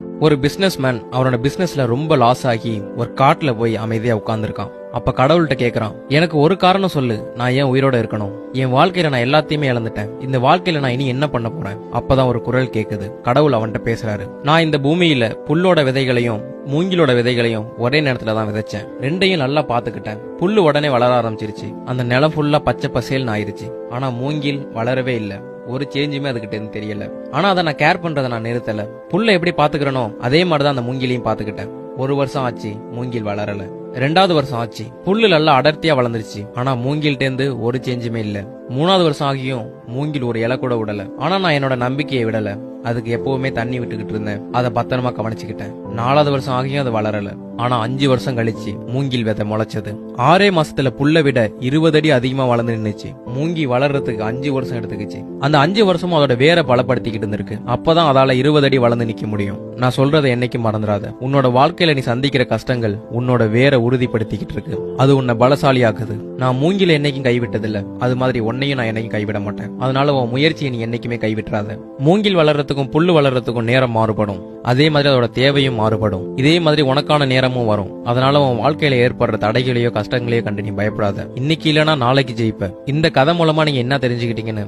ஒரு பிசினஸ்மேன் அவனோட பிசினஸ்ல ரொம்ப லாஸ் ஆகி ஒரு காட்டுல போய் அமைதியா உட்கார்ந்துருக்கான். அப்ப கடவுள்கிட்ட கேக்குறான், எனக்கு ஒரு காரணம் சொல்லு, நான் ஏன் உயிரோட இருக்கணும்? என் வாழ்க்கையில நான் எல்லாத்தையுமே இழந்துட்டேன். இந்த வாழ்க்கையில நான் இனி என்ன பண்ண போறேன்? அப்பதான் ஒரு குரல் கேக்குது. கடவுள் அவன்கிட்ட பேசுறாரு. நான் இந்த பூமியில புல்லோட விதைகளையும் மூங்கிலோட விதைகளையும் ஒரே நேரத்துல தான் விதைச்சேன். ரெண்டையும் நல்லா பாத்துக்கிட்டேன். புல்லு உடனே வளர ஆரம்பிச்சிருச்சு. அந்த நிலம் ஃபுல்லா பச்சை பசேல்னு ஆயிருச்சு. ஆனா மூங்கில் வளரவே இல்ல. ஒரு சேஞ்சுமே அதுகிட்ட இருந்து தெரியல. ஆனா அதை நான் கேர் பண்றதை நான் நிறுத்தல. புல்ல எப்படி பாத்துக்கிறனோ அதே மாதிரிதான் அந்த மூங்கிலையும் பாத்துக்கிட்டேன். ஒரு வருஷம் ஆச்சு, மூங்கில் வளரல. 2வது வருஷம் ஆச்சு, புல்லு நல்லா அடர்த்தியா வளர்ந்துருச்சு. ஆனா மூங்கில்ட்ட இருந்து ஒரு சேஞ்சுமே இல்ல. 3வது வருஷம் ஆகியும் மூங்கில் ஒரு இலை கூட விடல. ஆனா நான் என்னோட நம்பிக்கையை விடல. அதுக்கு எப்பவுமே தண்ணி விட்டுக்கிட்டு இருந்தேன். அதை பத்திரமா கவனிச்சுக்கிட்டேன். 4வது வருஷம் ஆகியும் அது வளரல. ஆனா 5 வருஷம் கழிச்சு மூங்கில் விதை முளைச்சது. 6 மாசத்துல புல்ல விட 20 அடி அதிகமா வளர்ந்து நின்னுச்சு. மூங்கி வளர்றதுக்கு 5 வருஷம் எடுத்துக்கிச்சு. அந்த 5 வருஷமும் அதோட வேரை பலப்படுத்திக்கிட்டு இருந்திருக்கு. அப்பதான் அதால 20 அடி வளர்ந்து நிக்க முடியும். நான் சொல்றதை என்னைக்கும் மறந்துடாத. உன்னோட வாழ்க்கையில நீ சந்திக்கிற கஷ்டங்கள் உன்னோட வேரை உறுதிப்படுத்திக்கிட்டு இருக்கு. அது உன்னை பலசாலியாக்குது. நான் மூங்கில என்னைக்கும் கைவிட்டதில்ல. அது மாதிரி உன்னையும் நான் என்னைக்கும் கைவிட மாட்டேன். அதனால உன் முயற்சியை நீ என்னைக்குமே கைவிட்டுறாத. மூங்கில் வளர்றதுக்கும் புல்லு வளர்றதுக்கும் நேரம் மாறுபடும். அதே மாதிரி அதோட தேவையும் மாறுபடும். இதே மாதிரி உனக்கான நேரமும் வரும். அதனால உன் வாழ்க்கையில ஏற்படுற தடைகளையோ கஷ்டங்களையோ கண்டு நீ பயப்படாத. இன்னைக்கு இல்லனா நாளைக்கு ஜெயிப்ப. இந்த கதை மூலமா நீங்க என்ன தெரிஞ்சுக்கிட்டீங்கன்னு